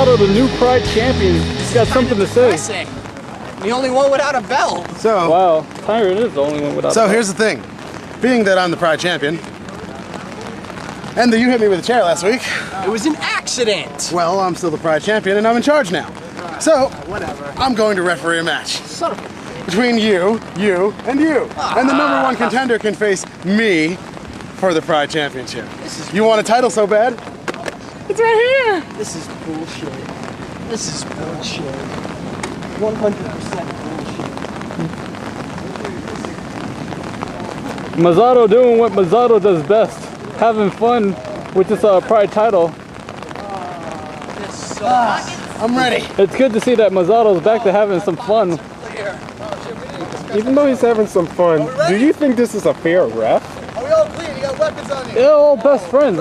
Masato, the new Pride champion. He's got something to say. The only one without a belt. So wow, Tyrant is the only one without. So here's the thing, being that I'm the Pride champion, and that you hit me with a chair last week. It was an accident. Well, I'm still the Pride champion, and I'm in charge now. So whatever. I'm going to referee a match Son of a... between you, and you, and the #1 contender can face me for the Pride championship. You want a title so bad? It's right here. This is bullshit. This is bullshit. 100% bullshit. Masato doing what Masato does best, having fun with this Pride title. I'm ready. It's good to see that Masato's back to having some fun. Even though he's having some fun, do you think this is a fair ref? Are we all clean? You got weapons on you? They're all best friends.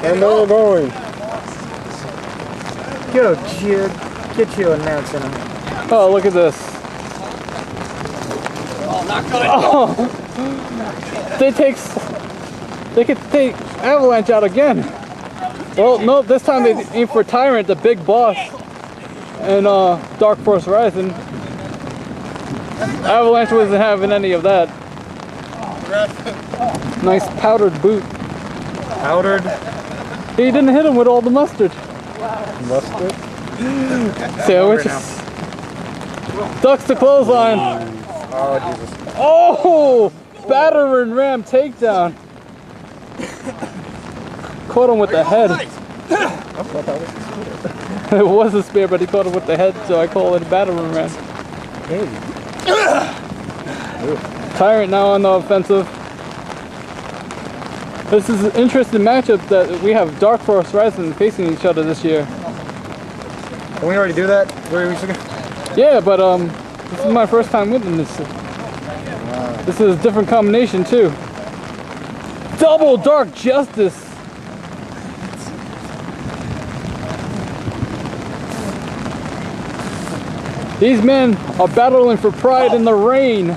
And they're going. Yo, Jude, get you announcing him. Oh, look at this. Oh, not good. Oh. They could take Avalanche out again. Well, no, this time they aim for Tyrant, the big boss, and Dark Force Rising. Avalanche wasn't having any of that. Nice powdered boot. Powdered? He didn't hit him with all the mustard. Mustard? Sandwiches. Ducks the clothesline. Oh, Jesus. Oh! Battering ram takedown. Caught him with the head. It was a spear, but he caught him with the head, so I call it a battering ram. Hey. Tyrant now on the offensive. This is an interesting matchup that we have Dark Force Rising facing each other this year. Can we already do that 3 weeks ago? Yeah, but this is my first time winning this. This is a different combination too. Double Dark Justice. These men are battling for pride in the rain.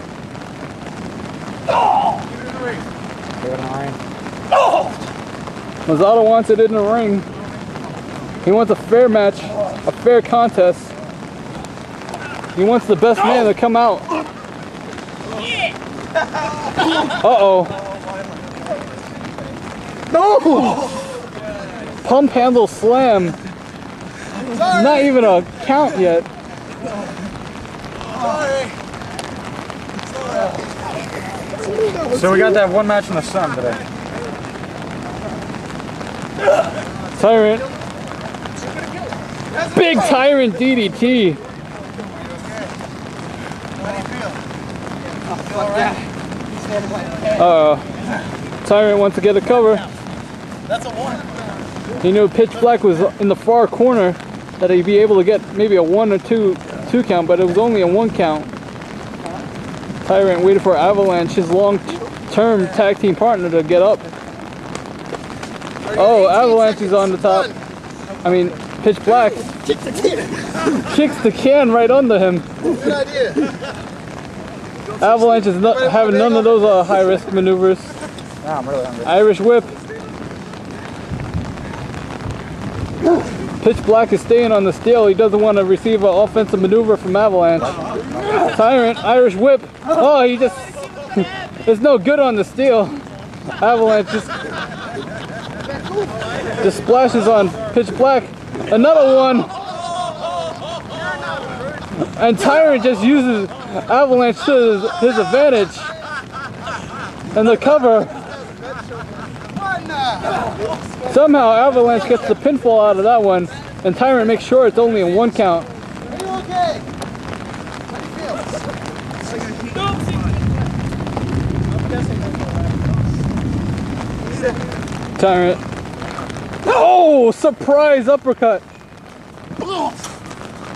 Masato wants it in the ring. He wants a fair match, a fair contest. He wants the best man to come out. Uh-oh. No! Pump handle slam. Not even a count yet. So we got that one match in the sun today. Tyrant. Big Tyrant DDT. Tyrant wants to get a cover. That's a 1. He knew Pitch Black was in the far corner, that he'd be able to get maybe a 1 or 2 count, but it was only a 1 count. Tyrant waited for Avalanche, his long-term tag team partner, to get up. Oh, Avalanche is on the top. I mean, Pitch Black kicks the can right under him. Good idea. Avalanche is not having none of those high-risk maneuvers. Nah, I'm really hungry. Irish whip. Pitch Black is staying on the steel. He doesn't want to receive an offensive maneuver from Avalanche. Tyrant, Irish whip. Oh, he just... It's no good on the steel. Avalanche just splashes on Pitch Black. Another one. And Tyrant just uses Avalanche to his advantage. And the cover. Somehow Avalanche gets the pinfall out of that one, and Tyrant makes sure it's only a 1 count. Are you okay? How do you feel? Tyrant. Oh, surprise uppercut.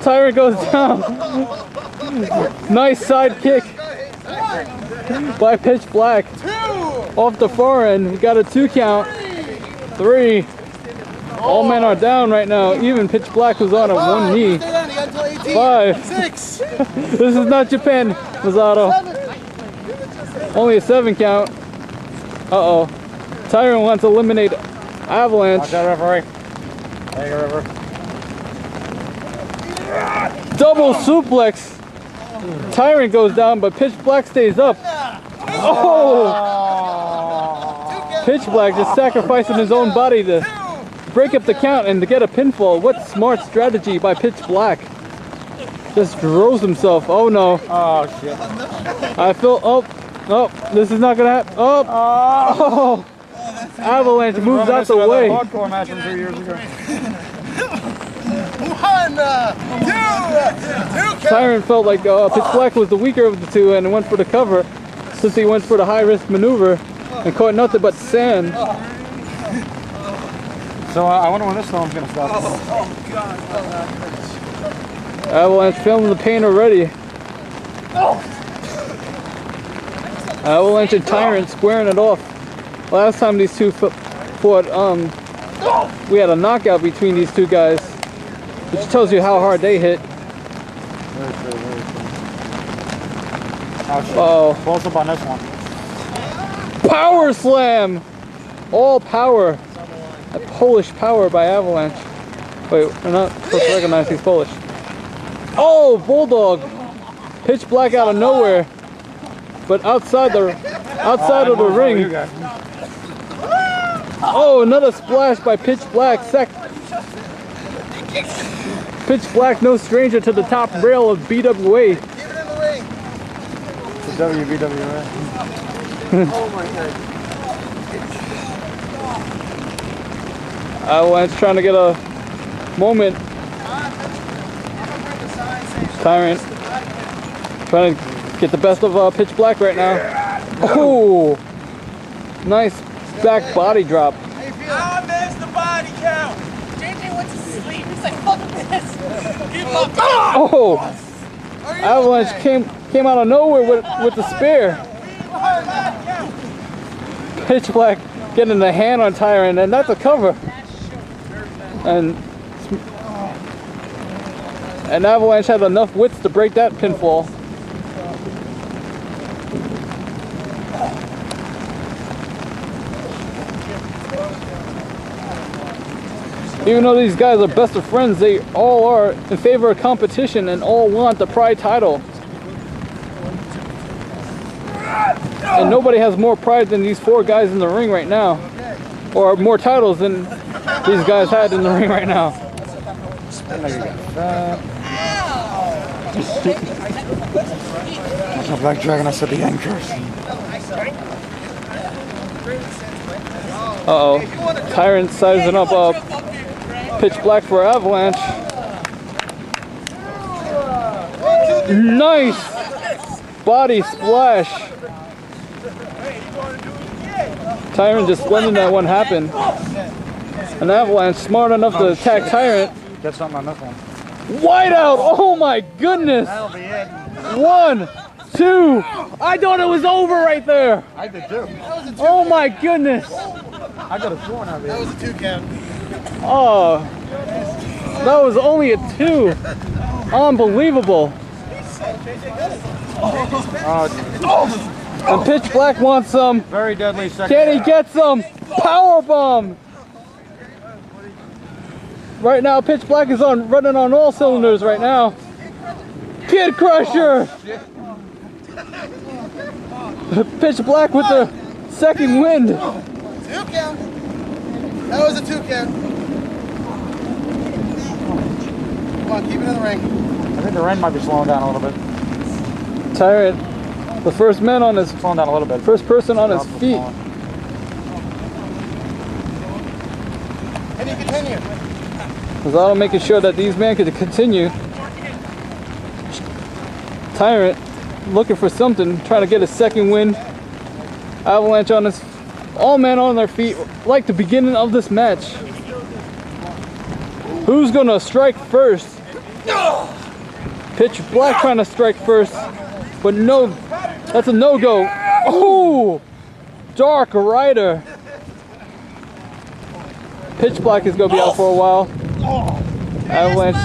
Tyrant goes down. Nice side kick by Pitch Black. Off the far end, he got a 2 count. 3. All men are down right now. Even Pitch Black was on a 1 knee. 5. 6. This is not Japan, Masato. Only a 7 count. Uh-oh. Tyrant wants to eliminate Avalanche. Watch out, referee. There you go, referee. Double suplex. Tyrant goes down, but Pitch Black stays up. Oh! Pitch Black just sacrificing his own body to break up the count and to get a pinfall. What smart strategy by Pitch Black. Just throws himself. Oh no. Oh, shit. I feel, oh, this is not gonna happen. Oh! Avalanche moves out the way. Hardcore match from 2 years ago. 1, 2, 2. Tyrant felt like Pitch Black was the weaker of the two and went for the cover since he went for the high risk maneuver and caught nothing but sand. So I wonder when this film's gonna stop. Avalanche feeling the pain already. Avalanche and Tyrant squaring it off. Last time these two fought, we had a knockout between these two guys, which tells you how hard they hit. Oh, Close up on this one. power slam! All power. A Polish power by Avalanche. Wait, we're not supposed to recognize he's Polish. Oh, Bulldog! Pitch Black out of nowhere, but outside of the ring. Oh, another splash by Pitch Black. Pitch Black, no stranger to the top rail of BWA. The WBWA. Oh my god. Avalanche trying to get a moment. Tyrant trying to get the best of Pitch Black right now. Oh, nice back body drop. I missed the body count. JJ went to sleep. He's like, fuck this. Give up. Oh, Avalanche came out of nowhere with the spear. Pitch Black getting the hand on Tyrant, and that's a cover. And Avalanche had enough wits to break that pinfall. Even though these guys are best of friends, they all are in favor of competition and all want the Pride title. And nobody has more pride than these four guys in the ring right now. Or more titles than these guys had in the ring right now. That's a Black Dragon, I said the anchors. Uh-oh. Tyrant sizing up Pitch Black for Avalanche. Nice body splash. Tyrant just letting that one happen. And Avalanche smart enough to attack Tyrant. Get something on this one. Wide out! Oh my goodness! That'll be it. 1, 2. I thought it was over right there. I did too. Oh my goodness! I got a 2 on That was a 2 count. Oh, that was only a 2. Unbelievable. And Pitch Black wants some. Very deadly second. Can he get some? Power bomb. Right now, Pitch Black is running on all cylinders right now. Kid Crusher. Pitch Black with the second wind. 2 count. That was a 2 count. Come on, keep it in the ring. I think the rain might be slowing down a little bit. Tyrant, the first man on his, Slowing down a little bit. first person on his feet. Can you continue? Gonzalo making sure that these men could continue. Tyrant looking for something, trying to get a second win. Avalanche on his, all men on their feet like the beginning of this match. Who's gonna strike first? Pitch Black trying to strike first, but no, that's a no-go. Oh, Dark Rider. Pitch Black is gonna be out for a while. Avalanche.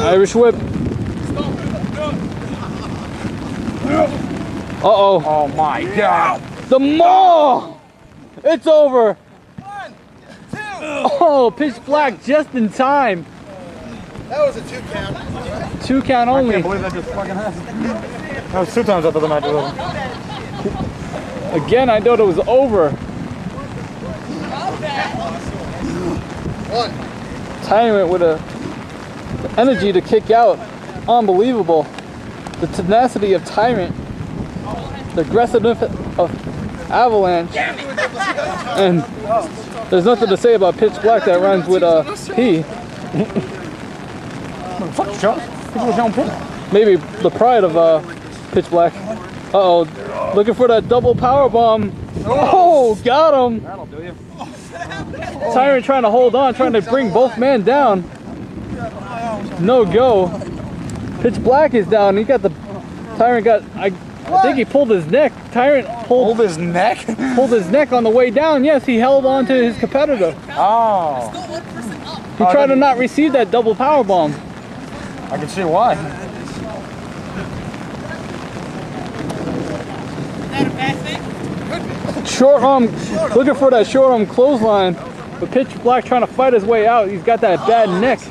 Irish whip. Uh-oh. Oh my god. The Maw! It's over. 1, 2. Oh, pitch black just in time. That was a 2 count. 2 count I only. can't believe that just fucking happened. That was 2 times after the match was over. Again, I thought it was over. 1. Tyrant with the energy to kick out. Unbelievable. The tenacity of Tyrant. The aggressiveness of Avalanche. And there's nothing to say about pitch black that rhymes with P. Fuck Josh. People don't put. Maybe the pride of pitch black. Uh-oh. Looking for that double power bomb. Oh, got him. That'll do you. Tyrant trying to hold on, trying to bring both men down. No go. Pitch black is down. He got the Tyrant got I think he pulled his neck. Tyrant pulled his neck? pulled his neck on the way down. Yes, he held on to his competitor. Oh. He tried to not receive that double power bomb. I can see why. Short arm, looking for that short arm clothesline. But pitch black trying to fight his way out. He's got that bad neck.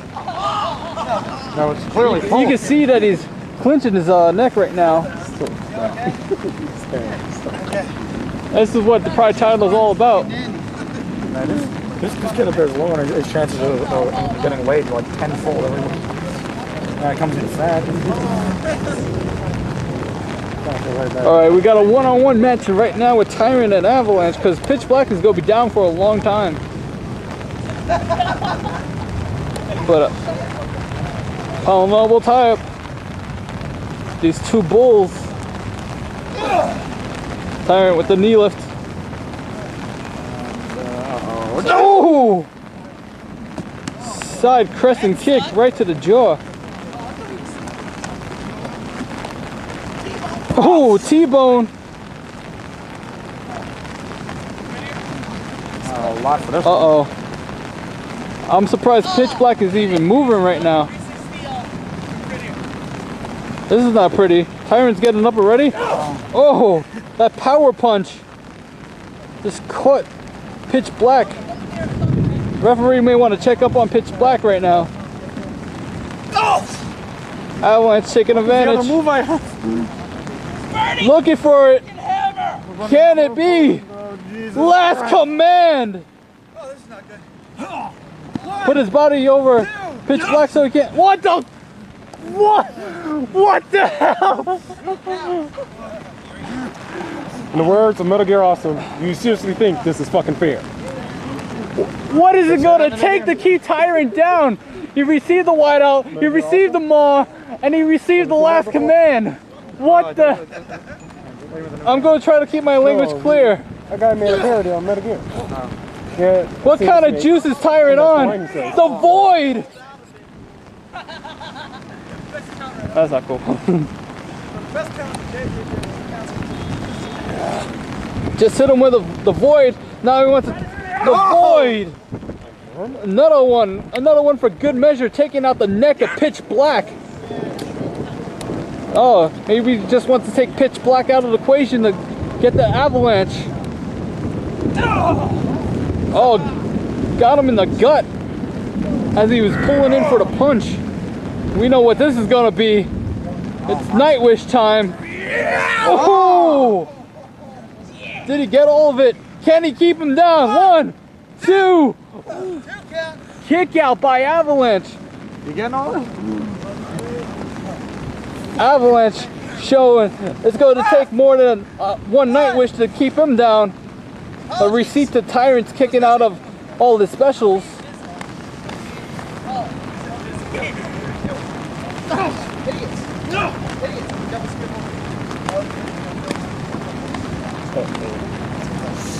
No, it's clearly You can see that he's clenching his neck right now. This is what the Pride title is all about. Man, this kid up there is lowering his chances of getting laid like tenfold every week. It comes in fat. All right, we got a one-on-one match right now with Tyrant and Avalanche because pitch black is going to be down for a long time. But pound elbow tie up. These two bulls. Tyrant with the knee lift. Oh! Side crescent kick right to the jaw. Oh, T-bone. A lot for this. Uh-oh. I'm surprised pitch black is even moving right now. This is not pretty. Tyrant's getting up already. Oh, that power punch just caught pitch black. Referee may want to check up on pitch black right now. Avalanche taking advantage. Move I have. Looking for it. Can it be? Last command. Oh, this is not good. Put his body over pitch black so he can't. What the? What the hell? In the words of Metal Gear Awesome, you seriously think this is fucking fair? What is it going to take to keep Tyrant down? He received the whiteout, he received the maw, and he received the last command. What the? I'm going to try to keep my language clear. That guy made a parody on Metal Gear. Yeah, What kind of juice is Tyrant on? The void! That's not cool. Just hit him with the void. Now he wants the void. Another one for good measure, taking out the neck of pitch black. Oh, maybe he just wants to take pitch black out of the equation to get the Avalanche. Oh, got him in the gut as he was pulling in for the punch. We know what this is gonna be. It's Nightwish time. Oh! Did he get all of it? Can he keep him down? 1, 2. Kick out by Avalanche. You getting all this? Avalanche showing it's going to take more than one Nightwish to keep him down. A receipt to Tyrant's kicking out of all the specials.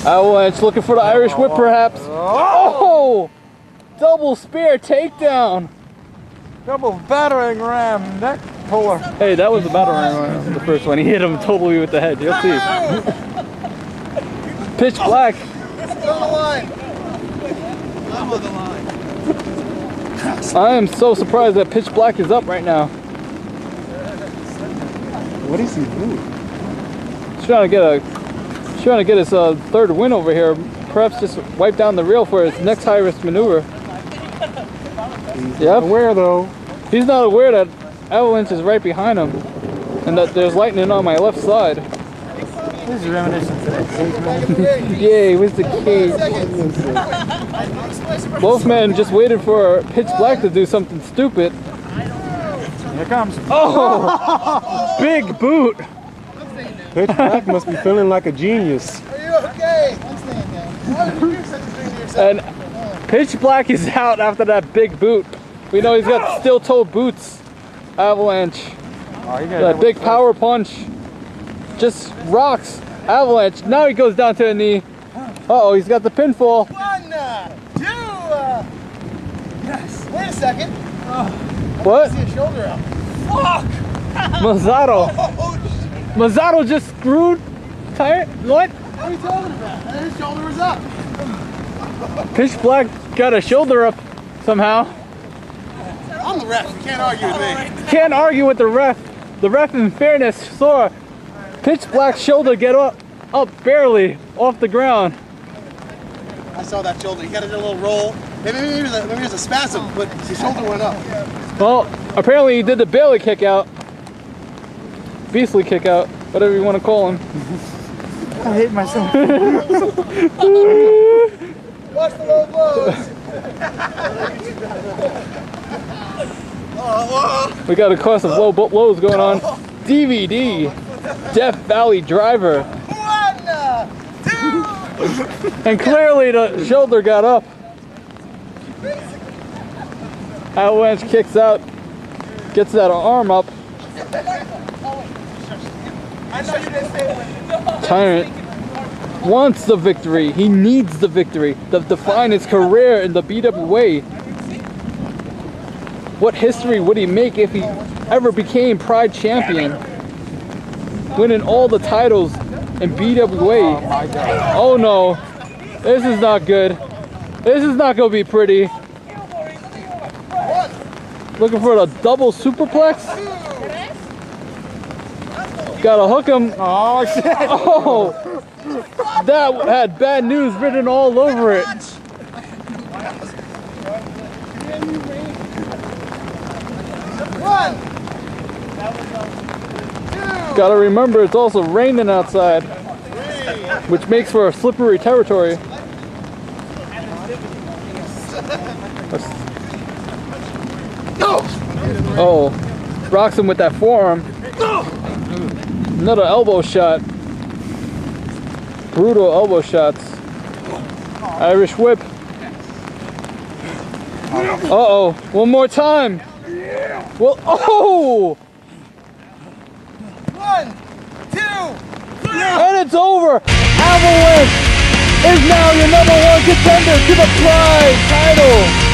Avalanche looking for the Irish whip perhaps. Oh! Double spear takedown. Double battering ram neck puller. Hey, that was the battle ram, the first one. He hit him totally with the head. You'll see. Pitch black. I'm on the line. I am so surprised that pitch black is up right now. What is he doing? He's trying to get a He's trying to get his third win over here. Perhaps just wipe down the rail for his next high-risk maneuver. Yep. Aware though. He's not aware that Avalanche is right behind him and that there's lightning on my left side. This is reminiscent to that Yay, where's the cage? Both men just waited for Pitch Black to do something stupid. Here it comes. Oh! Big boot! Pitch Black must be feeling like a genius. Are you okay? I'm staying down. Why would you do such a thing to yourself? And Pitch Black is out after that big boot. We know he's got steel-toe boots. Avalanche. Oh, you That big power punch just rocks Avalanche. Now he goes down to a knee. Uh-oh, he's got the pinfall. 1, 2. Yes. Wait a second. What? I see a shoulder up. Fuck! Mazzato. Oh, shit. Mazzato just screwed Tyrant. What? What are you talking about? His shoulder was up. Pitch Black got a shoulder up somehow. I'm the ref. You can't argue with me. Can't argue with the ref. The ref, in fairness, saw Pitch Black's shoulder get up barely off the ground. I saw that shoulder. He got a little roll. Maybe it was a spasm, but his shoulder went up. Well, apparently he did the Bailey kick out. Beastly kick out, whatever you want to call him. I hate myself. Watch the low blows. We got a course of low blows going on. DVD, Death Valley Driver. 1, 2. And clearly the shoulder got up. Avalanche kicks out, gets that arm up. I know you didn't say that. Tyrant wants the victory. He needs the victory to define his career in the BWA. What history would he make if he ever became Pride champion? Winning all the titles in BWA. Oh no, this is not good. This is not gonna be pretty. Looking for the double superplex. Gotta hook him. Oh, shit. Oh, that had bad news written all over it. Gotta remember, it's also raining outside, which makes for a slippery territory. Oh, rocks him with that forearm. Another elbow shot. Brutal elbow shots. Irish whip. Uh-oh, one more time. Well, oh! 1, 2. And it's over! Avalanche is now your #1 contender to the Pride title!